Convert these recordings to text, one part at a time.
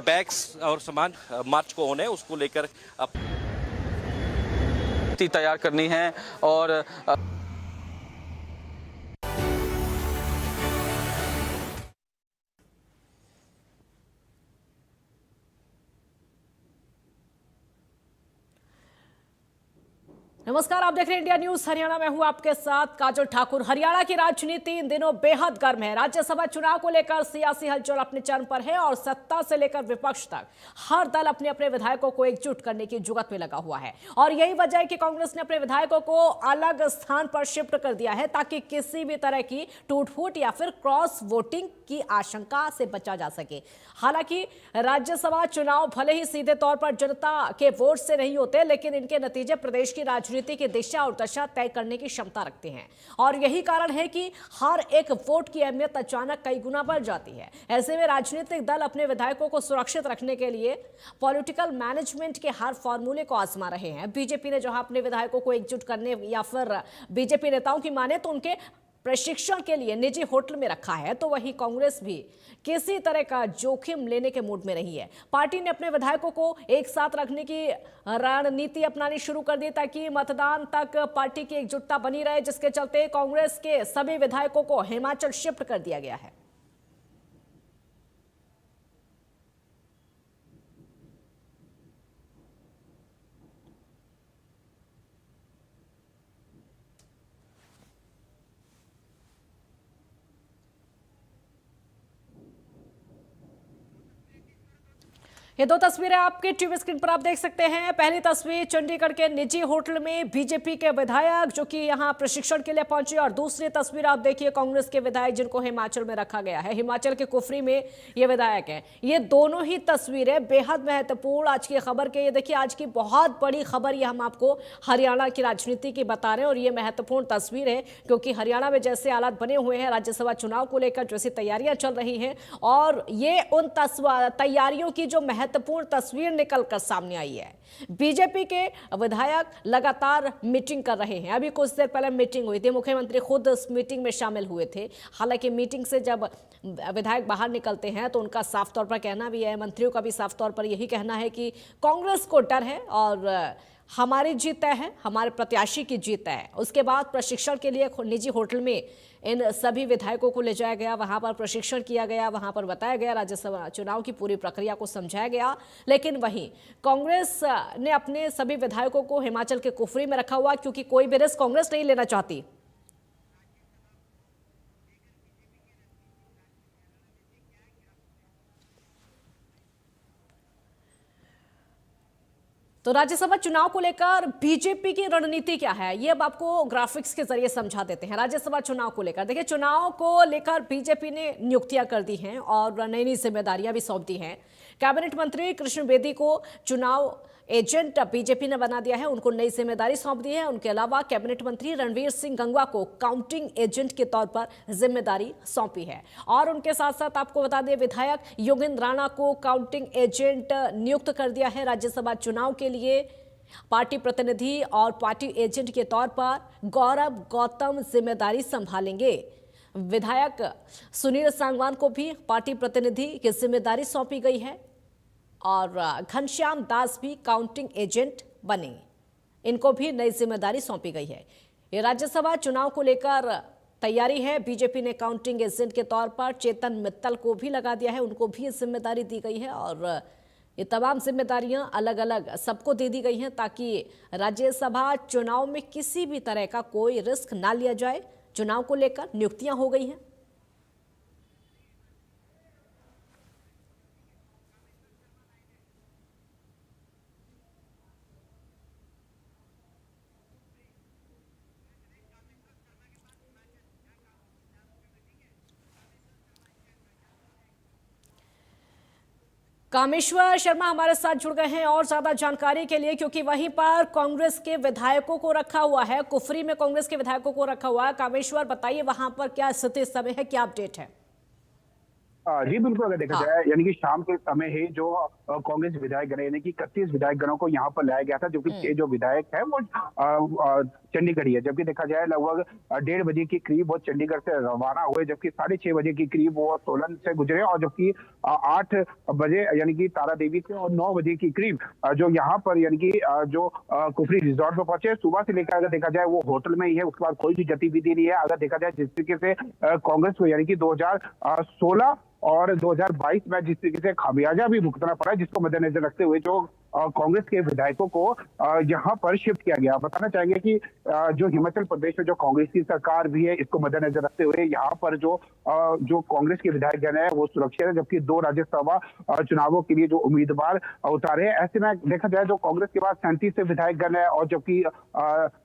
Bags और सामान मार्च को होना है, उसको लेकर तैयार करनी है। और नमस्कार, आप देख रहे हैं इंडिया न्यूज हरियाणा। में हूं आपके साथ काजल ठाकुर। हरियाणा की राजनीति इन दिनों बेहद गर्म है। राज्यसभा चुनाव को लेकर सियासी हलचल अपने चरम पर है और सत्ता से लेकर विपक्ष तक हर दल अपने अपने विधायकों को एकजुट करने की जुगत में लगा हुआ है। और यही वजह है कि कांग्रेस ने अपने विधायकों को अलग स्थान पर शिफ्ट कर दिया है ताकि किसी भी तरह की टूट-फूट या फिर क्रॉस वोटिंग की आशंका से बचा जा सके। हालांकि राज्यसभा चुनाव भले ही सीधे तौर पर जनता के वोट से नहीं होते, लेकिन इनके नतीजे प्रदेश की राजनीति की दिशा और दशा तय करने की क्षमता रखते हैं। और यही कारण है कि हर एक वोट की अहमियत अचानक कई गुना बढ़ जाती है। ऐसे में राजनीतिक दल अपने विधायकों को सुरक्षित रखने के लिए पॉलिटिकल मैनेजमेंट के हर फॉर्मूले को आजमा रहे हैं। बीजेपी ने जहां अपने विधायकों को एकजुट करने या फिर बीजेपी नेताओं की माने तो उनके प्रशिक्षण के लिए निजी होटल में रखा है, तो वहीं कांग्रेस भी किसी तरह का जोखिम लेने के मूड में नहीं है। पार्टी ने अपने विधायकों को एक साथ रखने की रणनीति अपनानी शुरू कर दी ताकि मतदान तक पार्टी की एकजुटता बनी रहे, जिसके चलते कांग्रेस के सभी विधायकों को हिमाचल शिफ्ट कर दिया गया है। ये दो तस्वीरें आपके टीवी स्क्रीन पर आप देख सकते हैं। पहली तस्वीर चंडीगढ़ के निजी होटल में बीजेपी के विधायक जो कि यहां प्रशिक्षण के लिए पहुंचे, और दूसरी तस्वीर आप देखिए कांग्रेस के विधायक जिनको हिमाचल में रखा गया है। हिमाचल के कुफरी में ये विधायक हैं। ये दोनों ही तस्वीरें बेहद महत्वपूर्ण आज की खबर के, ये देखिए आज की बहुत बड़ी खबर ये हम आपको हरियाणा की राजनीति की बता रहे हैं। और ये महत्वपूर्ण तस्वीर है क्योंकि हरियाणा में जैसे हालात बने हुए हैं, राज्यसभा चुनाव को लेकर जैसी तैयारियां चल रही हैं, और ये उन तैयारियों की जो महत्वपूर्ण तस्वीर निकलकर सामने आई है। बीजेपी के विधायक लगातार मीटिंग कर रहे हैं। अभी कुछ देर पहले मीटिंग हुई थी, मुख्यमंत्री खुद इस मीटिंग में शामिल हुए थे। हालांकि मीटिंग से जब विधायक बाहर निकलते हैं तो उनका साफ तौर पर कहना भी है, मंत्रियों का भी साफ तौर पर यही कहना है कि कांग्रेस को डर है और हमारी जीत तय है, हमारे प्रत्याशी की जीत है। उसके बाद प्रशिक्षण के लिए निजी होटल में इन सभी विधायकों को ले जाया गया, वहां पर प्रशिक्षण किया गया, वहां पर बताया गया, राज्यसभा चुनाव की पूरी प्रक्रिया को समझाया गया। लेकिन वहीं कांग्रेस ने अपने सभी विधायकों को हिमाचल के कुफरी में रखा हुआ क्योंकि कोई भी रिस्क कांग्रेस नहीं लेना चाहती। तो राज्यसभा चुनाव को लेकर बीजेपी की रणनीति क्या है, ये अब आपको ग्राफिक्स के जरिए समझा देते हैं। राज्यसभा चुनाव को लेकर देखिए, चुनाव को लेकर बीजेपी ने नियुक्तियां कर दी हैं और नई नई जिम्मेदारियां भी सौंप दी हैं। कैबिनेट मंत्री कृष्ण बेदी को चुनाव एजेंट बीजेपी ने बना दिया है, उनको नई जिम्मेदारी सौंप दी है। उनके अलावा कैबिनेट मंत्री रणवीर सिंह गंगवा को काउंटिंग एजेंट के तौर पर जिम्मेदारी सौंपी है। और उनके साथ साथ आपको बता दें, विधायक योगेंद्र राणा को काउंटिंग एजेंट नियुक्त कर दिया है। राज्यसभा चुनाव के लिए पार्टी प्रतिनिधि और पार्टी एजेंट के तौर पर गौरव गौतम जिम्मेदारी संभालेंगे। विधायक सुनील सांगवान को भी पार्टी प्रतिनिधि की जिम्मेदारी सौंपी गई है और घनश्याम दास भी काउंटिंग एजेंट बने, इनको भी नई जिम्मेदारी सौंपी गई है। ये राज्यसभा चुनाव को लेकर तैयारी है। बीजेपी ने काउंटिंग एजेंट के तौर पर चेतन मित्तल को भी लगा दिया है, उनको भी जिम्मेदारी दी गई है। और ये तमाम जिम्मेदारियां अलग अलग सबको दे दी गई हैं ताकि राज्यसभा चुनाव में किसी भी तरह का कोई रिस्क ना लिया जाए। चुनाव को लेकर नियुक्तियां हो गई हैं। कामेश्वर शर्मा हमारे साथ जुड़ गए हैं और ज्यादा जानकारी के लिए, क्योंकि वहीं पर कांग्रेस के विधायकों को रखा हुआ है, कुफरी में कांग्रेस के विधायकों को रखा हुआ है। कामेश्वर बताइए वहां पर क्या स्थिति इस समय है, क्या अपडेट है? जी बिल्कुल, अगर देखा हाँ। जाए यानी कि शाम के समय ही जो कांग्रेस विधायक गण यानी कि 31 विधायक गणों को यहाँ पर लाया गया था, जो कि 6 जो विधायक है वो चंडीगढ़ ही है। जबकि देखा जाए लगभग 1:30 बजे के करीब वो चंडीगढ़ से रवाना हुए, जबकि 6:30 बजे के करीब वो सोलन से गुजरे, और जबकि 8 बजे यानी कि तारा देवी से और 9 बजे के करीब जो यहाँ पर यानी कि जो कुफरी रिजॉर्ट में पहुंचे। सुबह से लेकर अगर देखा जाए वो होटल में ही है, उसके बाद कोई भी गतिविधि नहीं है। अगर देखा जाए जिस तरीके से कांग्रेस को यानी कि 2016 और 2022 में जिस तरीके से खामियाजा भी भुगतना पड़ा, जिसको मद्देनजर रखते हुए जो कांग्रेस के विधायकों को यहाँ पर शिफ्ट किया गया। बताना चाहेंगे कि जो हिमाचल प्रदेश में जो कांग्रेस की सरकार भी है, इसको मद्देनजर रखते हुए यहाँ पर जो कांग्रेस के विधायक गण है वो सुरक्षित है, जबकि 2 राज्यसभा चुनावों के लिए जो उम्मीदवार उतारे हैं। ऐसे में देखा जाए जो कांग्रेस के पास 37 से विधायक गण है, और जबकि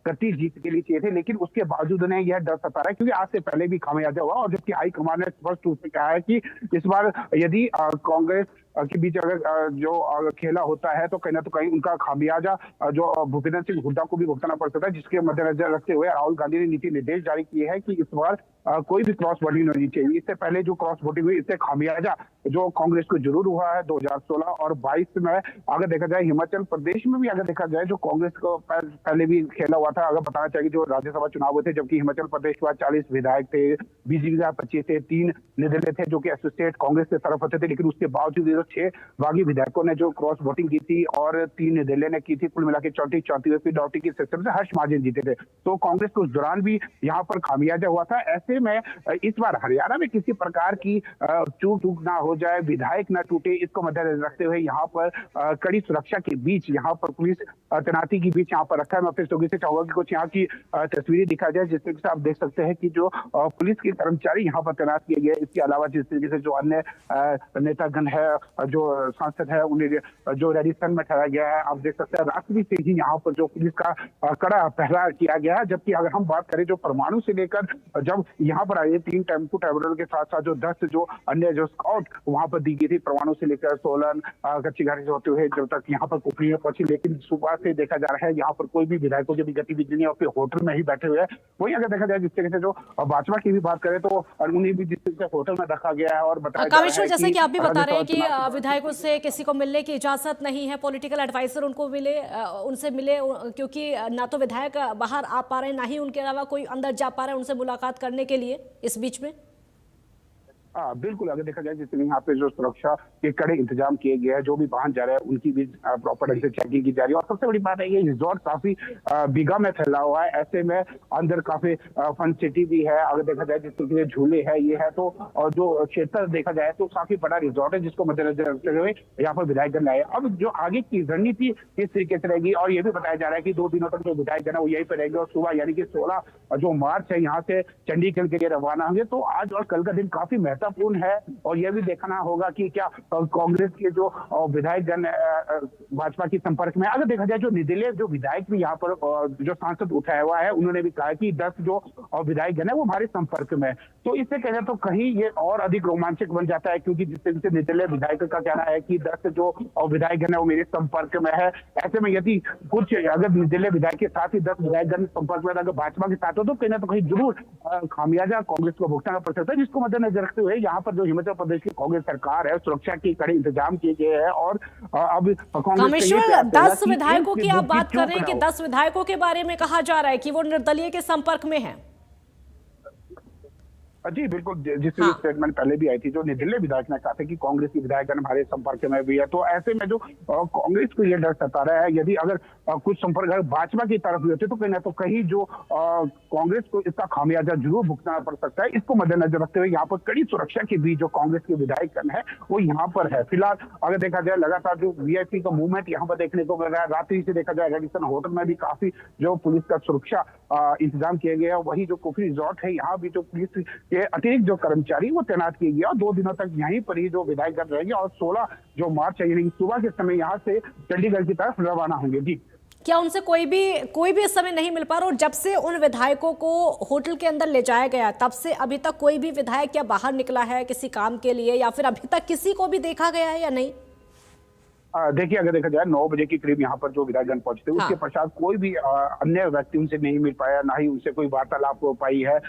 31 जीत के लिए चाहिए थे, लेकिन उसके बावजूद उन्हें यह डर सता रहा है क्योंकि आज से पहले भी खामियाजा हुआ, और जबकि हाईकमान ने स्पष्ट रूप से कहा है कि इस बार यदि कांग्रेस के बीच अगर जो खेला होता है तो कहीं ना तो कहीं उनका खामियाजा जो भूपेंद्र सिंह हुड्डा को भी भुगतना पड़ सकता है, जिसके मद्देनजर रखते हुए राहुल गांधी ने नीति निर्देश जारी किए हैं कि इस बार कोई भी क्रॉस वोटिंग नहीं चाहिए। इससे पहले जो क्रॉस वोटिंग हुई, इससे खामियाजा जो कांग्रेस को जरूर हुआ है 2016 और 22 में। अगर देखा जाए हिमाचल प्रदेश में भी अगर देखा जाए जो कांग्रेस को पहले भी खेला हुआ था। अगर बताना चाहिए जो राज्यसभा चुनाव हुए थे, जबकि हिमाचल प्रदेश के बाद 40 विधायक थे, बीजेपी का 25 थे, 3 निर्दलीय थे जो कि एसोसिएट कांग्रेस के तरफ होते थे, लेकिन उसके बावजूद 6 बागी विधायकों ने जो क्रॉस वोटिंग की थी और 3 निर्दलीय ने की थी, कुल मिला के 34 फिडौटी की सिस्टम से हर्ष महाजन जीते थे। तो कांग्रेस को उस दौरान भी यहाँ पर खामियाजा हुआ था। ऐसे में इस बार हरियाणा में किसी प्रकार की चूक ना हो जाए, विधायक ना टूटे, इसको मद्देनजर रखते हुए यहाँ पर कड़ी सुरक्षा के बीच यहाँ पर पुलिस तैनाती के बीच यहाँ पर रखा है। मैं फिर से चाहूंगा कि कुछ यहाँ की तस्वीरें दिखा जाए, जिस तरीके से आप देख सकते हैं कि जो पुलिस के कर्मचारी यहाँ पर तैनात किए गए। इसके अलावा जिस तरीके से जो अन्य नेतागण है, जो सांसद है, उन्हें जो रेडिसन में ठहराया गया है, आप देख सकते हैं रात्रि से ही यहाँ पर जो पुलिस का कड़ा पहरा किया गया है। जबकि अगर हम बात करें जो परमाणु से लेकर जब यहाँ पर आए 3 टेम्पो ट्रैवलर के साथ साथ जो 10 जो अन्य जो स्काउट वहां पर दी गई थी, परमाणु से लेकर सोलन कच्ची घाटी से होते हुए जब तक यहाँ पर कुफरी में पहुंची। लेकिन सुबह से देखा जा रहा है यहाँ पर कोई भी विधायकों की भी गतिविधि नहीं है और फिर होटल में ही बैठे हुए हैं। वही अगर देखा जाए जिस तरीके से जो भाजपा की भी बात करें तो उन्हें भी जिस तरीके से होटल में रखा गया है। और बताया कामेश्वर, जैसे कि आप भी बता रहे हैं कि विधायकों से किसी को मिलने की इजाजत नहीं है, पॉलिटिकल एडवाइजर उनको मिले, उनसे मिले, क्योंकि ना तो विधायक बाहर आ पा रहे हैं, ना ही उनके अलावा कोई अंदर जा पा रहा है उनसे मुलाकात करने के लिए इस बीच में। हाँ बिल्कुल, अगर देखा जाए जिसमें यहाँ पे जो सुरक्षा के कड़े इंतजाम किए गए हैं, जो भी वाहन जा रहे हैं उनकी भी प्रॉपर ढंग से चेकिंग की जा रही है। और सबसे बड़ी बात है ये रिजॉर्ट काफी बीघा में फैला हुआ है, ऐसे में अंदर काफी फन सिटी भी है। अगर देखा जाए जिस तरीके से झूले है ये है, तो और जो क्षेत्र देखा जाए तो काफी बड़ा रिजॉर्ट है, जिसको मद्देनजर रखते हुए यहाँ पर विधायक गण आए। अब जो आगे की रणनीति किस तरीके से रहेगी, और ये भी बताया जा रहा है कि 2 दिनों तक जो विधायक गण है वो यहीं पर रहेंगे, और सुबह यानी कि 16 जो मार्च है यहाँ से चंडीगढ़ के लिए रवाना होंगे। तो आज और कल का दिन काफी महत्वपूर्ण है, और यह भी देखना होगा कि क्या कांग्रेस के जो विधायक गण भाजपा के संपर्क में। अगर देखा जाए जो निर्दलीय जो विधायक भी यहाँ पर जो सांसद उठाया हुआ है, उन्होंने भी कहा कि 10 जो विधायक गण है वो हमारे संपर्क में। तो इससे कहना तो कहीं ये और अधिक रोमांचक बन जाता है, क्योंकि जिस तरीके से निर्दलीय विधायक का कहना है कि 10 जो विधायक गण है वो मेरे संपर्क में है। ऐसे में यदि कुछ अगर निर्दलीय विधायक के साथ ही 10 विधायक गण संपर्क में अगर भाजपा के साथ हो तो कहीं ना तो कहीं जरूर खामियाजा कांग्रेस को भुगतना पड़ सकता है, जिसको मद्देनजर रखते हुए यहाँ पर जो हिमाचल प्रदेश की कांग्रेस सरकार है, सुरक्षा के कड़े इंतजाम किए गए हैं। और अब कामेश्वर, 10 विधायकों की आप बात कर रहे हैं कि 10 विधायकों के बारे में कहा जा रहा है कि वो निर्दलीय के संपर्क में है। जी बिल्कुल, जिस स्टेटमेंट पहले भी आई थी, जो निर्दलीय विधायक ने कहा था कि कांग्रेस की विधायक हमारे संपर्क में भी है। तो ऐसे में जो कांग्रेस को यह डर सता रहा है, यदि अगर कुछ संपर्क भाजपा की तरफ भी होते तो कहीं ना तो कहीं जो कांग्रेस को इसका खामियाजा जरूर भुगतना पड़ सकता है। इसको मद्देनजर रखते हुए यहाँ पर कड़ी सुरक्षा के बीच जो कांग्रेस के विधायक है वो यहाँ पर है। फिलहाल अगर देखा जाए लगातार जो वीआईपी का मूवमेंट यहाँ पर देखने को मिल रहा है। रात्रि से देखा जाए रेडिसन होटल में भी काफी जो पुलिस का सुरक्षा इंतजाम किए गए हैं। वही जो कुफरी रिजॉर्ट है यहाँ भी जो पुलिस के अतिरिक्त जो कर्मचारी वो तैनात किए गए, और 2 दिनों तक यहीं पर ही जो विधायक गण रहेंगे, और 16 जो मार्च है यानी सुबह के समय यहाँ से चंडीगढ़ की तरफ रवाना होंगे। जी, क्या उनसे कोई भी इस समय नहीं मिल पा रहा? और जब से उन विधायकों को होटल के अंदर ले जाया गया तब से अभी तक कोई भी विधायक क्या बाहर निकला है किसी काम के लिए, या फिर अभी तक किसी को भी देखा गया है या नहीं? देखिए, अगर देखा जाए 9 बजे के करीब यहाँ पर जो विधायकगण पहुंचे थे, उसके पश्चात कोई भी अन्य व्यक्ति उनसे नहीं मिल पाया, ना ही उनसे कोई वार्तालाप हो पाई है।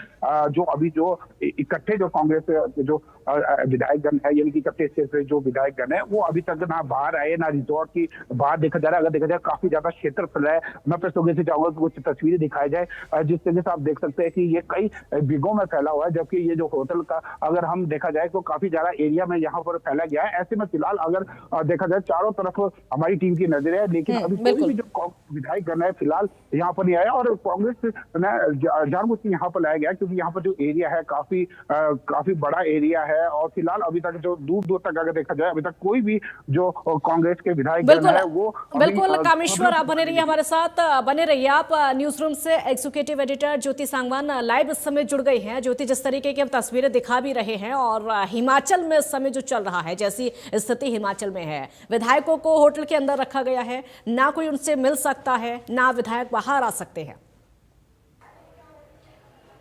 जो अभी जो इकट्ठे जो कांग्रेस जो विधायकगण है, यानी कि इकट्ठे से जो विधायकगण है, वो अभी तक ना बाहर आए, ना रिजॉर्ट की बाहर देखा जा रहा है। अगर देखा जाए काफी ज्यादा क्षेत्रफल है। मैं फिर से चाहूंगा कि कुछ तस्वीरें दिखाई जाए, जिस तरीके से आप देख सकते हैं कि ये कई बिगों में फैला हुआ है, जबकि ये जो होटल का अगर हम देखा जाए तो काफी ज्यादा एरिया में यहाँ पर फैला गया है। ऐसे में फिलहाल अगर देखा जाए चारों तरफ हमारी टीम की नजर है, लेकिन अभी कोई भी जो विधायकगण है फिलहाल यहाँ पर नहीं आया। और कांग्रेस जानबूझ के यहाँ पर लाया गया क्योंकि यहाँ पर जो एरिया है काफी बड़ा एरिया है, और फिलहाल अभी तक जो दूर दूर तक अगर देखा जाए अभी तक कोई भी जो कांग्रेस के विधायकगण है वो बिल्कुल। कामेश्वर, आप बने रहिए हमारे साथ, बने रहिए आप। न्यूज रूम से एग्जीक्यूटिव एडिटर ज्योति सांगवान लाइव इस समय जुड़ गई हैं। ज्योति, जिस तरीके की हम तस्वीरें दिखा भी रहे हैं और हिमाचल में इस समय जो चल रहा है, जैसी स्थिति हिमाचल में है, विधायकों को होटल के अंदर रखा गया है, ना कोई उनसे मिल सकता है, ना विधायक बाहर आ सकते हैं।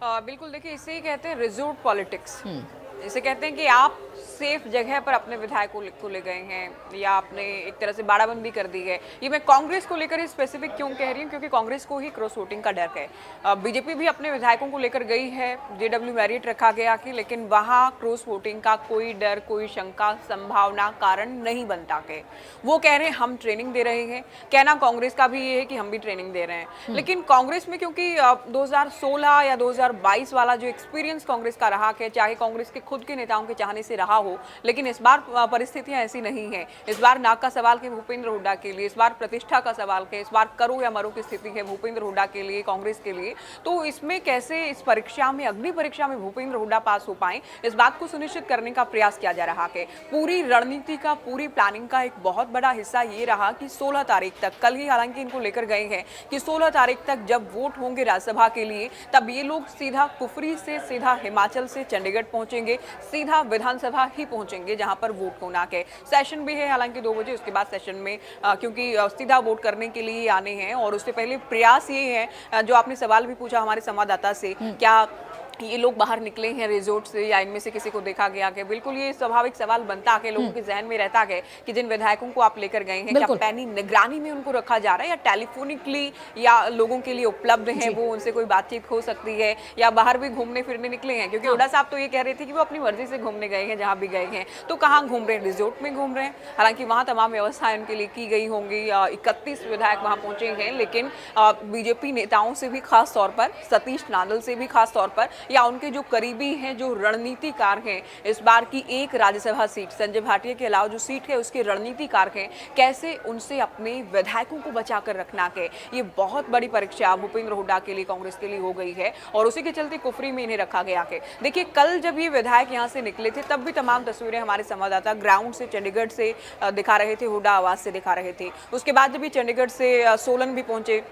बिल्कुल, देखिए इसे ही कहते हैं रिजोर्ट पॉलिटिक्स। इसे कहते हैं कि आप सेफ जगह पर अपने विधायकों को ले गए हैं या आपने एक तरह से बाड़ाबंदी कर दी है। ये मैं कांग्रेस को लेकर स्पेसिफिक क्यों कह रही हूँ, क्योंकि कांग्रेस को ही क्रॉस वोटिंग का डर है। बीजेपी भी अपने विधायकों को लेकर गई है, जेडब्ल्यू मैरिट रखा गया कि, लेकिन वहाँ क्रॉस वोटिंग का कोई डर, कोई शंका, संभावना, कारण नहीं बनता के वो कह रहे हैं हम ट्रेनिंग दे रहे हैं। कहना कांग्रेस का भी ये है कि हम भी ट्रेनिंग दे रहे हैं, लेकिन कांग्रेस में क्योंकि 2016 या 2022 वाला जो एक्सपीरियंस कांग्रेस का रहा है, चाहे कांग्रेस के खुद के नेताओं के चाहने से रहा हो, लेकिन इस बार परिस्थितियां ऐसी नहीं है। इस बार नाक का सवाल है भूपेंद्र हुड्डा के लिए, इस बार प्रतिष्ठा का सवाल है, इस बार करो या मरो की स्थिति है भूपेंद्र हुड्डा के लिए, कांग्रेस के लिए। तो इसमें कैसे इस परीक्षा में, अग्नि परीक्षा में भूपेंद्र हुड्डा पास हो पाए, इस बात को सुनिश्चित करने का प्रयास किया जा रहा है। पूरी रणनीति का, पूरी प्लानिंग का एक बहुत बड़ा हिस्सा ये रहा कि 16 तारीख तक, कल ही हालांकि इनको लेकर गए हैं कि 16 तारीख तक जब वोट होंगे राज्यसभा के लिए, तब ये लोग सीधा कुफरी से, सीधा हिमाचल से चंडीगढ़ पहुंचेंगे, सीधा विधानसभा ही पहुंचेंगे जहां पर वोट होना है। सेशन भी है हालांकि 2 बजे, उसके बाद सेशन में क्योंकि सीधा वोट करने के लिए आने हैं। और उससे पहले प्रयास ये है, जो आपने सवाल भी पूछा हमारे संवाददाता से, क्या ये लोग बाहर निकले हैं रिजोर्ट से या इनमें से किसी को देखा गया है। बिल्कुल ये स्वाभाविक सवाल बनता है, लोगों के जहन में रहता है कि जिन विधायकों को आप लेकर गए हैं, क्या पैनी निगरानी में उनको रखा जा रहा है या टेलीफोनिकली या लोगों के लिए उपलब्ध है, वो उनसे कोई बातचीत हो सकती है, या बाहर भी घूमने फिरने निकले हैं। क्योंकि हुड्डा साहब तो ये कह रहे थे कि वो अपनी मर्जी से घूमने गए हैं, जहाँ भी गए हैं। तो कहाँ घूम रहे हैं? रिजोर्ट में घूम रहे हैं। हालांकि वहाँ तमाम व्यवस्थाएं उनके लिए की गई होंगी। 31 विधायक वहाँ पहुंचे हैं, लेकिन बीजेपी नेताओं से भी खास तौर पर, सतीश नांदल से भी खास तौर पर, या उनके जो करीबी हैं, जो रणनीतिकार हैं, इस बार की एक राज्यसभा सीट, संजय भाटिया के अलावा जो सीट है उसके रणनीतिकार हैं, कैसे उनसे अपने विधायकों को बचाकर रखना है। ये बहुत बड़ी परीक्षा भूपेंद्र हुड्डा के लिए, कांग्रेस के लिए हो गई है, और उसी के चलते कुफरी में इन्हें रखा गया है। देखिए, कल जब ये विधायक यहाँ से निकले थे, तब भी तमाम तस्वीरें हमारे संवाददाता ग्राउंड से, चंडीगढ़ से दिखा रहे थे, हुड्डा आवास से दिखा रहे थे। उसके बाद जब ये चंडीगढ़ से सोलन भी पहुंचे,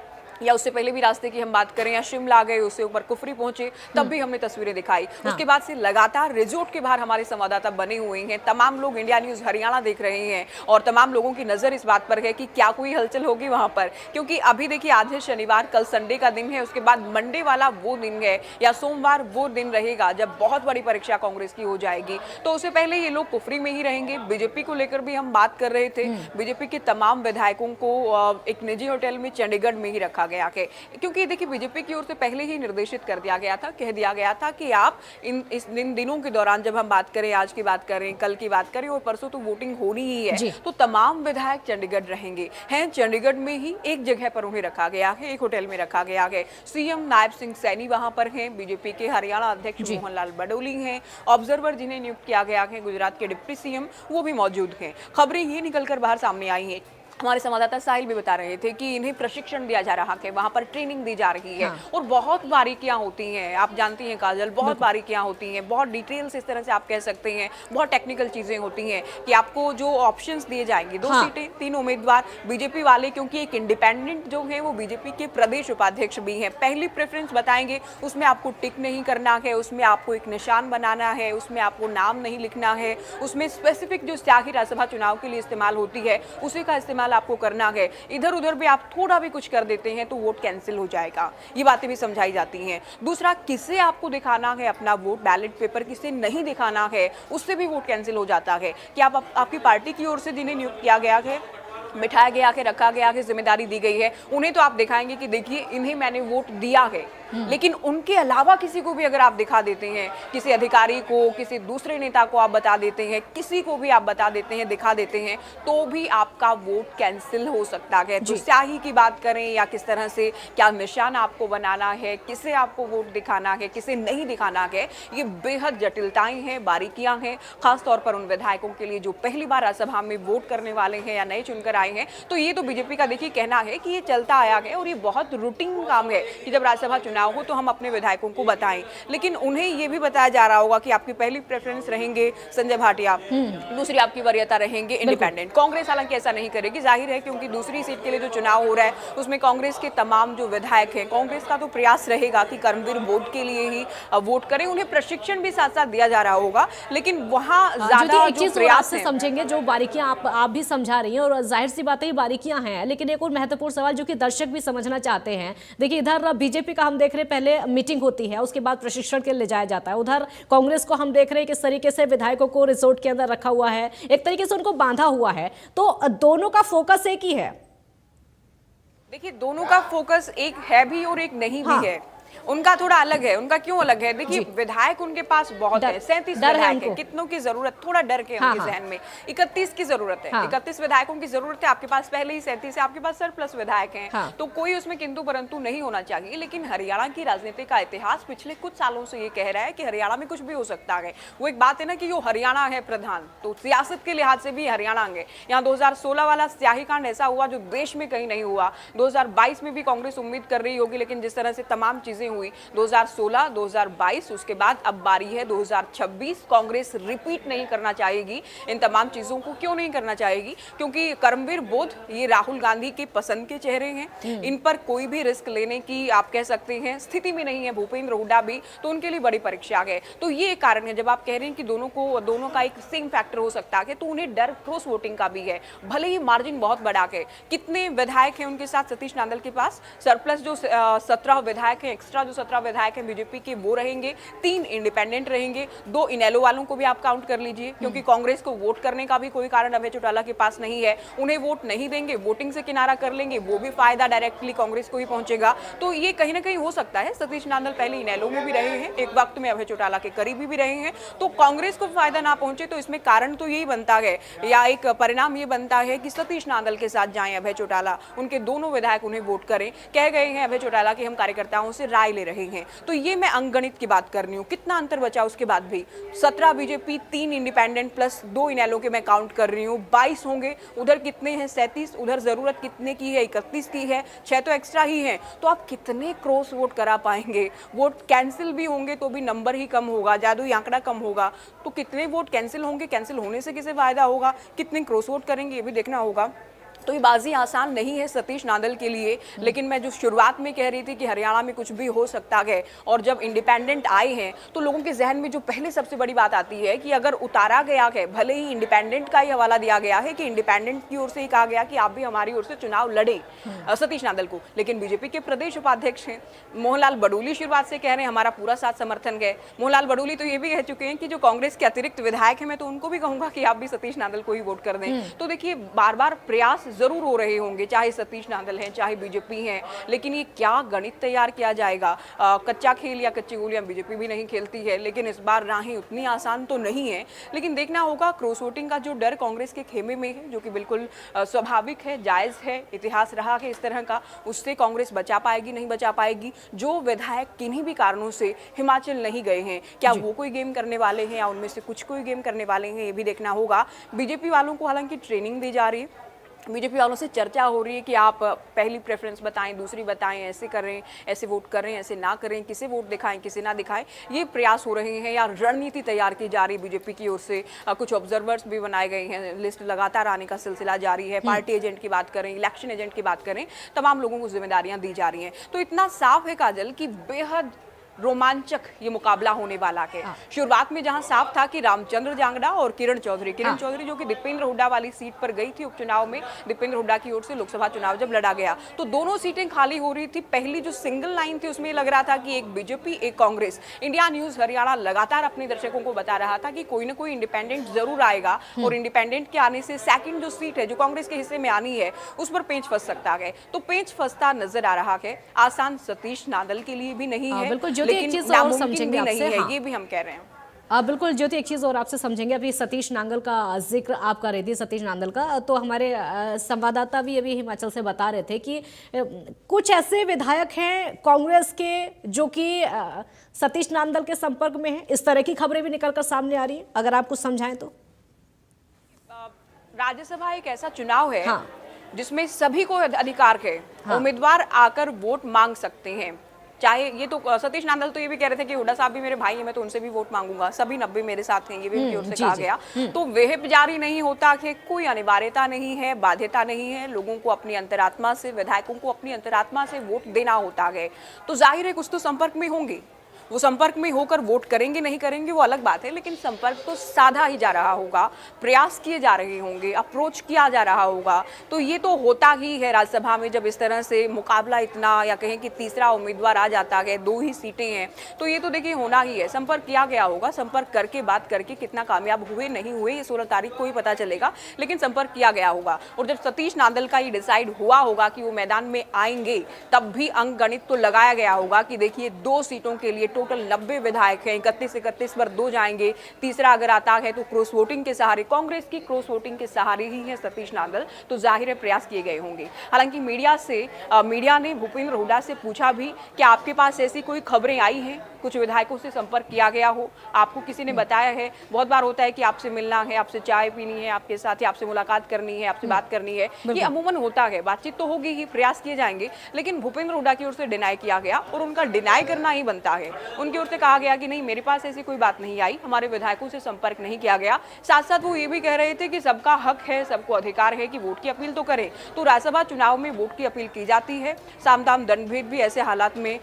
या उससे पहले भी रास्ते की हम बात करें, या शिमला गए, उससे ऊपर कुफरी पहुंचे, तब भी हमने तस्वीरें दिखाई। उसके बाद से लगातार रिजोर्ट के बाहर हमारे संवाददाता बने हुए हैं। तमाम लोग इंडिया न्यूज हरियाणा देख रहे हैं और तमाम लोगों की नजर इस बात पर है कि क्या कोई हलचल होगी वहां पर, क्योंकि अभी देखिए आज है शनिवार, कल संडे का दिन है, उसके बाद मंडे वाला वो दिन है या सोमवार वो दिन रहेगा जब बहुत बड़ी परीक्षा कांग्रेस की हो जाएगी। तो उससे पहले ये लोग कुफरी में ही रहेंगे। बीजेपी को लेकर भी हम बात कर रहे थे, बीजेपी के तमाम विधायकों को एक निजी होटल में चंडीगढ़ में ही रखा गया है, क्योंकि देखिए बीजेपी की ओर से पहले ही निर्देशित कर दिया गया था, कह दिया गया था कि आप इन दिनों के दौरान, जब हम बात करें, आज की बात करें, कल की बात करें और परसों तो वोटिंग होनी ही है, तो तमाम विधायक चंडीगढ़ रहेंगे। हैं चंडीगढ़ में ही एक जगह पर उन्हें रखा गया है, एक होटल में रखा गया है। सीएम नायब सिंह सैनी वहां पर हैं, बीजेपी के हरियाणा अध्यक्ष मोहनलाल बडोली हैं, ऑब्जर्वर जिन्हें नियुक्त किया गया है गुजरात के डिप्टी सीएम, वो भी मौजूद हैं। खबरें ये निकलकर बाहर सामने आई हैं, हमारे संवाददाता साहिल भी बता रहे थे कि इन्हें प्रशिक्षण दिया जा रहा है, वहां पर ट्रेनिंग दी जा रही है, और बहुत बारीकियां होती हैं। आप जानती हैं काजल, बहुत बारीकियां होती हैं, बहुत डिटेल्स, इस तरह से आप कह सकते हैं, बहुत टेक्निकल चीजें होती हैं कि आपको जो ऑप्शंस दिए जाएंगे, 2 सीटें, 3 उम्मीदवार बीजेपी वाले, क्योंकि एक इंडिपेंडेंट जो है वो बीजेपी के प्रदेश उपाध्यक्ष भी हैं, पहली प्रेफरेंस बताएंगे, उसमें आपको टिक नहीं करना है, उसमें आपको एक निशान बनाना है, उसमें आपको नाम नहीं लिखना है, उसमें स्पेसिफिक जो स्याही राज्यसभा चुनाव के लिए इस्तेमाल होती है उसी का इस्तेमाल आपको करना है। इधर उधर भी आप थोड़ा भी कुछ कर देते हैं तो वोट कैंसिल हो जाएगा, ये बातें भी समझाई जाती हैं। दूसरा, किसे आपको दिखाना है अपना वोट, बैलेट पेपर किसे नहीं दिखाना है, उससे भी वोट कैंसिल हो जाता है। कि आपकी पार्टी की ओर से जिन्हें नियुक्त किया गया है बिठाया गया के रखा गया के जिम्मेदारी दी गई है, उन्हें तो आप दिखाएंगे कि देखिए इन्हें मैंने वोट दिया है। लेकिन उनके अलावा किसी को भी अगर आप दिखा देते हैं, किसी अधिकारी को, किसी दूसरे नेता को आप बता देते हैं, किसी को भी आप बता देते हैं, दिखा देते हैं, तो भी आपका वोट कैंसिल हो सकता है। तो स्याही की बात करें या किस तरह से क्या निशान आपको बनाना है, किसे आपको वोट दिखाना है, किसे नहीं दिखाना है, ये बेहद जटिलताएं हैं, बारीकियां हैं, खासतौर पर उन विधायकों के लिए जो पहली बार राज्यसभा में वोट करने वाले हैं या नए चुनकर आए हैं। तो ये तो बीजेपी का देखिए कहना है कि ये चलता आया है और ये बहुत रूटीन काम है कि जब राज्यसभा चुनाव हो तो हम अपने विधायकों को बताएं। लेकिन उन्हें ये भी बताया जा रहा होगा कि आपकी पहली प्रेफरेंस रहेंगे संजय भाटिया, दूसरी आपकी वरीयता रहेंगे इंडिपेंडेंट। कांग्रेस हालांकि ऐसा नहीं करेगी, जाहिर है, क्योंकि दूसरी सीट के लिए जो चुनाव हो रहा है उसमें कांग्रेस के तमाम जो विधायक हैं, कांग्रेस का तो प्रयास रहेगा कि कर्मवीर वोट के लिए ही वोट करें। उन्हें प्रशिक्षण भी साथ साथ दिया जा रहा होगा, लेकिन वहां ज्यादा जो प्रयास से समझेंगे, जो बारीकियां आप भी समझा रही हैं और जाहिर सी बात है ये बारीकियां हैं, लेकिन एक और महत्वपूर्ण सवाल जो कि दर्शक भी समझना चाहते हैं। देखिए इधर बीजेपी का हम देख रहे हैं पहले मीटिंग होती है, उसके बाद प्रशिक्षण के लिए ले जाया जाता है। उधर कांग्रेस को हम देख रहे हैं किस तरीके से विधायकों को रिसोर्ट के अंदर रखा हुआ है, एक तरीके से उनको बांधा हुआ है। तो दोनों का फोकस एक ही है। देखिए दोनों का फोकस एक है भी और एक नहीं भी है। उनका थोड़ा अलग है। उनका क्यों अलग है? देखिए विधायक उनके पास बहुत है, 37 विधायक है। कितनों की जरूरत, थोड़ा डर के उनके जहन में 31 की जरूरत है। 31 विधायकों की जरूरत है। आपके पास पहले ही 37 है, आपके पास सरप्लस विधायक हैं। तो कोई उसमें किंतु परंतु नहीं होना चाहिए। लेकिन हरियाणा की राजनीति का इतिहास पिछले कुछ सालों से ये कह रहा है कि हरियाणा में कुछ भी हो सकता है। वो एक बात है ना कि यो हरियाणा है प्रधान, तो सियासत के लिहाज से भी हरियाणा है। यहाँ 2016 वाला स्याही कांड ऐसा हुआ जो देश में कहीं नहीं हुआ। 2022 में भी कांग्रेस उम्मीद कर रही होगी, लेकिन जिस तरह से तमाम चीजें हुई 2016, 2022, उसके बाद अब बारी है 2026। कांग्रेस रिपीट नहीं करना चाहेगी इन तमाम चीजों को। क्यों नहीं करना चाहेगी? क्योंकि कर्मवीर बोध ये राहुल गांधी के पसंद के चेहरे हैं। इन पर कोई भी रिस्क लेने की आप कह सकते हैं स्थिति में नहीं है भूपेंद्र हुड्डा भी, तो उनके लिए बड़ी परीक्षा है। तो ये एक कारण है। जब आप कह रहे हैं कि दोनों का एक सेम फैक्टर हो सकता है, तो उन्हें डर क्रॉस वोटिंग का भी है। भले ही मार्जिन बहुत बड़ा है। कितने विधायक हैं उनके साथ सतीश नांदल के पास? सरप्लस जो 17 विधायक हैं, एक्स्ट्रा जो 17 विधायक हैं बीजेपी के, वो रहेंगे। 3 इंडिपेंडेंट रहेंगे। 2 इनेलो वालों को भी आप काउंट कर लीजिए, क्योंकि कांग्रेस को वोट करने का भी कोई कारण अभय चौटाला के पास नहीं है। उन्हें वोट नहीं देंगे, वोटिंग से किनारा कर लेंगे, वो भी फायदा डायरेक्टली कांग्रेस को ही पहुंचेगा। तो ये कहीं ना कहीं हो सकता है। सतीश नांदल पहले इनेलो में भी रहे हैं, एक वक्त में अभय चौटाला के करीबी भी रहे हैं, तो कांग्रेस को फायदा ना पहुंचे। तो इसमें कारण तो यही बनता है, या एक परिणाम ये बनता है कि सतीश नांदल के साथ जाएं अभय चौटाला, उनके दोनों विधायक उन्हें वोट करें। कह गए हैं अभय चौटाला कि हम कार्यकर्ताओं से राय ले रहे हैं। तो ये मैं अंकगणित की बात कर रही हूँ। कितना अंतर बचा उसके बाद भी? 17 बीजेपी, 3 इंडिपेंडेंट प्लस 2 इनेलो के मैं काउंट कर रही हूँ, 22 होंगे। उधर कितने हैं? 37। उधर जरूरत कितने की है? 31 की है। 6 तो एक्स्ट्रा ही हैं। तो आप कितने क्रॉस वोट करा पाएंगे? वोट कैंसिल भी होंगे तो भी नंबर ही कम होगा, जादुई आंकड़ा कम होगा। तो कितने वोट कैंसिल होंगे? कैंसिल होने से किसे फायदा होगा? कितने क्रॉस वोट करेंगे ये भी देखना होगा। तो ये बाजी आसान नहीं है सतीश नांदल के लिए। लेकिन मैं जो शुरुआत में कह रही थी कि हरियाणा में कुछ भी हो सकता है, और जब इंडिपेंडेंट आए हैं तो लोगों के जहन में जो पहले सबसे बड़ी बात आती है कि अगर उतारा गया है, भले ही इंडिपेंडेंट का ही हवाला दिया गया है कि इंडिपेंडेंट की ओर से ही कहा गया कि आप भी हमारी ओर से चुनाव लड़े सतीश नांदल को, लेकिन बीजेपी के प्रदेश उपाध्यक्ष हैं मोहनलाल बडोली शुरुआत से कह रहे हैं हमारा पूरा साथ समर्थन है। मोहनलाल बडोली तो ये भी कह चुके हैं कि जो कांग्रेस के अतिरिक्त विधायक हैं, मैं तो उनको भी कहूंगा कि आप भी सतीश नांदल को ही वोट कर दें। तो देखिए बार बार प्रयास जरूर हो रहे होंगे, चाहे सतीश नांदल हैं चाहे बीजेपी हैं, लेकिन ये क्या गणित तैयार किया जाएगा? कच्चा खेल या कच्ची गोलियां बीजेपी भी नहीं खेलती है, लेकिन इस बार राहें उतनी आसान तो नहीं है। लेकिन देखना होगा। क्रॉस वोटिंग का जो डर कांग्रेस के खेमे में है, जो कि बिल्कुल स्वाभाविक है, जायज है, इतिहास रहा है इस तरह का, उससे कांग्रेस बचा पाएगी नहीं बचा पाएगी। जो विधायक किन्हीं भी कारणों से हिमाचल नहीं गए हैं, क्या वो कोई गेम करने वाले हैं या उनमें से कुछ कोई गेम करने वाले हैं, ये भी देखना होगा। बीजेपी वालों को हालांकि ट्रेनिंग दी जा रही है, बीजेपी वालों से चर्चा हो रही है कि आप पहली प्रेफरेंस बताएं, दूसरी बताएं, ऐसे करें, ऐसे वोट करें, ऐसे ना करें, किसे वोट दिखाएं, किसे ना दिखाएं। ये प्रयास हो रहे हैं या रणनीति तैयार की जा रही है बीजेपी की ओर से। कुछ ऑब्जर्वर्स भी बनाए गए हैं, लिस्ट लगातार आने का सिलसिला जारी है। पार्टी एजेंट की बात करें, इलेक्शन एजेंट की बात करें, तमाम लोगों को जिम्मेदारियां दी जा रही हैं। तो इतना साफ है काजल कि बेहद रोमांचक ये मुकाबला होने वाला है। शुरुआत में जहां साफ था कि रामचंद्र जांगड़ा और किरण चौधरी जो कि दीपेंद्र हुड्डा वाली सीट पर गई थी उपचुनाव में, दीपेंद्र हुड्डा की ओर से लोकसभा चुनाव जब लड़ा गया तो दोनों सीटें खाली हो रही थी। पहली जो सिंगल लाइन थी उसमें लग रहा था कि एक बीजेपी एक कांग्रेस। इंडिया न्यूज हरियाणा लगातार अपने दर्शकों को बता रहा था कि कोई ना कोई इंडिपेंडेंट जरूर आएगा और इंडिपेंडेंट के आने से सेकंड जो सीट है जो कांग्रेस के हिस्से में आनी है उस पर पेंच फंस सकता है। तो पेंच फंसता नजर आ रहा है। आसान सतीश नांदल के लिए भी नहीं है, लेकिन नामुमकिन भी नहीं है, ये भी हम कह रहे हैं। बिल्कुल ज्योति, एक चीज और आपसे समझेंगे। अभी सतीश नांगल का जिक्र आप कर रही थी, सतीश नांदल का, तो हमारे संवाददाता भी अभी हिमाचल से बता रहे थे कि कुछ ऐसे विधायक हैं कांग्रेस के जो कि सतीश नांदल के संपर्क में हैं। इस तरह की खबरें भी निकलकर सामने आ रही है, अगर आप कुछ समझाएं तो। राज्यसभा एक ऐसा चुनाव है जिसमें सभी को अधिकार है, उम्मीदवार आकर वोट मांग सकते हैं। चाहे ये तो सतीश नांदल तो ये भी कह रहे थे कि हुड्डा साहब भी मेरे भाई हैं, मैं तो उनसे भी वोट मांगूंगा, सभी 90 मेरे साथ हैं, ये भी उनकी ओर से कहा गया। तो व्हिप जारी नहीं होता कि कोई अनिवार्यता नहीं है, बाध्यता नहीं है, लोगों को अपनी अंतरात्मा से, विधायकों को अपनी अंतरात्मा से वोट देना होता है। तो जाहिर है कुछ तो संपर्क में होंगे, वो संपर्क में होकर वोट करेंगे नहीं करेंगे वो अलग बात है, लेकिन संपर्क तो साधा ही जा रहा होगा, प्रयास किए जा रहे होंगे, अप्रोच किया जा रहा होगा। तो ये तो होता ही है राज्यसभा में, जब इस तरह से मुकाबला इतना, या कहें कि तीसरा उम्मीदवार आ जाता है, 2 ही सीटें हैं, तो ये तो देखिए होना ही है। संपर्क किया गया होगा, संपर्क करके बात करके कितना कामयाब हुए नहीं हुए ये 16 तारीख को ही पता चलेगा, लेकिन संपर्क किया गया होगा। और जब सतीश नांदल का ये डिसाइड हुआ होगा कि वो मैदान में आएंगे, तब भी अंक गणित तो लगाया गया होगा कि देखिए 2 सीटों के लिए टोटल 90 विधायक हैं, 31 पर 2 जाएंगे, तीसरा अगर आता है तो क्रॉस वोटिंग के सहारे, कांग्रेस की क्रॉस वोटिंग के सहारे ही है सतीश नांदल, तो जाहिर है प्रयास किए गए होंगे। हालांकि मीडिया ने भूपेंद्र हुड्डा से पूछा भी कि आपके पास ऐसी कोई खबरें आई हैं, कुछ विधायकों से संपर्क किया गया हो, आपको किसी ने बताया है? बहुत बार होता है कि आपसे मिलना है, आपसे चाय पीनी है, आपके साथ या आपसे मुलाकात करनी है, आपसे बात करनी है, ये अमूमन होता है, बातचीत तो होगी ही, प्रयास किए जाएंगे। लेकिन भूपेंद्र हुड्डा की ओर से डिनाई किया गया और उनका डिनाई करना ही बनता है। उनकी ओर से कहा गया कि नहीं, मेरे पास ऐसी कोई बात नहीं आई, हमारे विधायकों से संपर्क नहीं किया गया। साथ साथ वो ये भी कह रहे थे कि सबका हक है, सबको अधिकार है कि वोट की अपील तो करें। तो राज्यसभा चुनाव में वोट की अपील की जाती है, साम दाम दंड भेद भी ऐसे हालात में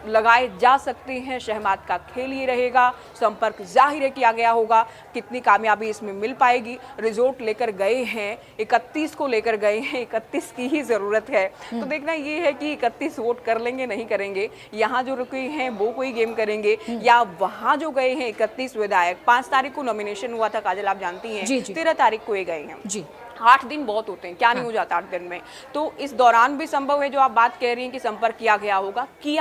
लगाए जा सकते हैं। शहमात का खेल ये रहेगा, संपर्क जाहिर है किया गया होगा, कितनी कामयाबी इसमें मिल पाएगी। रिजोर्ट लेकर गए हैं, 31 को लेकर गए हैं, 31 की ही जरूरत है। तो देखना ये है कि 31 वोट कर लेंगे नहीं करेंगे, यहाँ जो रुके हैं वो कोई गेम करेंगे, या वहां जो गए हैं 31 विधायक। 5 तारीख को नॉमिनेशन हुआ था, काजल आप जानती हैं, 13 तारीख को ये गए हैं। 8 दिन बहुत होते हैं, क्या नहीं हो जाता 8 दिन में। तो इस दौरान भी संभव है, जो आप बात कह रही हैं कि संपर्क किया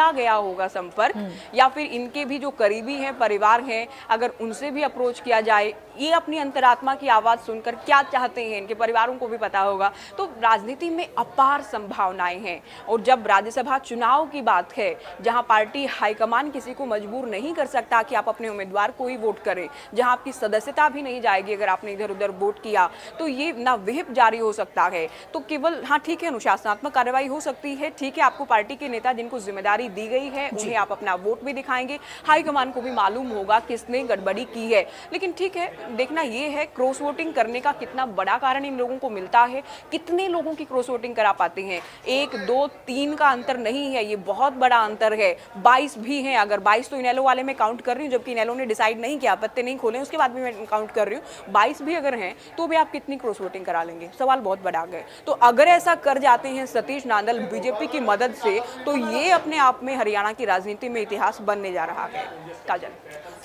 गया होगा संपर्क, या फिर इनके भी जो करीबी हैं, परिवार हैं, अगर उनसे भी अप्रोच किया जाए, ये अपनी अंतरात्मा की आवाज सुनकर क्या चाहते हैं, इनके परिवारों को भी पता होगा। तो राजनीति में अपार संभावनाएं हैं। और जब राज्यसभा चुनाव की बात है, जहां पार्टी हाईकमान किसी को मजबूर नहीं कर सकता कि आप अपने उम्मीदवार को ही वोट करें, जहां आपकी सदस्यता भी नहीं जाएगी अगर आपने इधर उधर वोट किया, तो ये ना व्हिप जारी हो सकता है। तो केवल ठीक है, अनुशासनात्मक कार्रवाई हो सकती है, ठीक है, आपको पार्टी के नेता जिनको जिम्मेदारी दी गई है उन्हें आप अपना वोट भी दिखाएंगे, हाईकमान को भी मालूम होगा किसने गड़बड़ी की है। लेकिन ठीक है, देखना ये है क्रॉस वोटिंग करने का कितना बड़ा कारण इन लोगों को मिलता है, कितने लोगों की क्रॉस वोटिंग करा पाते हैं। 1, 2, 3 का अंतर नहीं है, ये बहुत बड़ा अंतर है। 22 भी हैं, अगर 22 तो इनेलो वाले में काउंट कर रही हूँ, जबकि इनेलो ने डिसाइड नहीं किया, पत्ते नहीं खोले, उसके बाद भी मैं काउंट कर रही हूँ। 22 भी अगर हैं तो भी आप कितनी क्रॉस वोटिंग करा लेंगे, सवाल बहुत बड़ा है। तो अगर ऐसा कर जाते हैं सतीश नांदल बीजेपी की मदद से, तो ये अपने आप में हरियाणा की राजनीति में इतिहास बनने जा रहा है। काजल,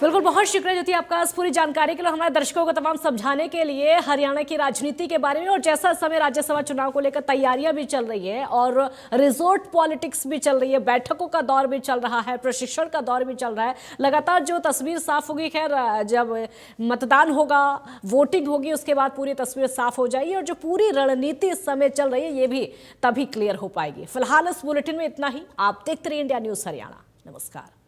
बिल्कुल, बहुत शुक्रिया ज्योति आपका इस पूरी जानकारी के लिए, हमारे दर्शकों को तमाम समझाने के लिए हरियाणा की राजनीति के बारे में। और जैसा समय राज्यसभा चुनाव को लेकर तैयारियां भी चल रही है और रिजोर्ट पॉलिटिक्स भी चल रही है, बैठकों का दौर भी चल रहा है, प्रशिक्षण का दौर भी चल रहा है, लगातार जो तस्वीर साफ होगी, खैर जब मतदान होगा, वोटिंग होगी, उसके बाद पूरी तस्वीर साफ हो जाएगी और जो पूरी रणनीति इस समय चल रही है ये भी तभी क्लियर हो पाएगी। फिलहाल इस बुलेटिन में इतना ही। आप देखते रहिए इंडिया न्यूज हरियाणा। नमस्कार।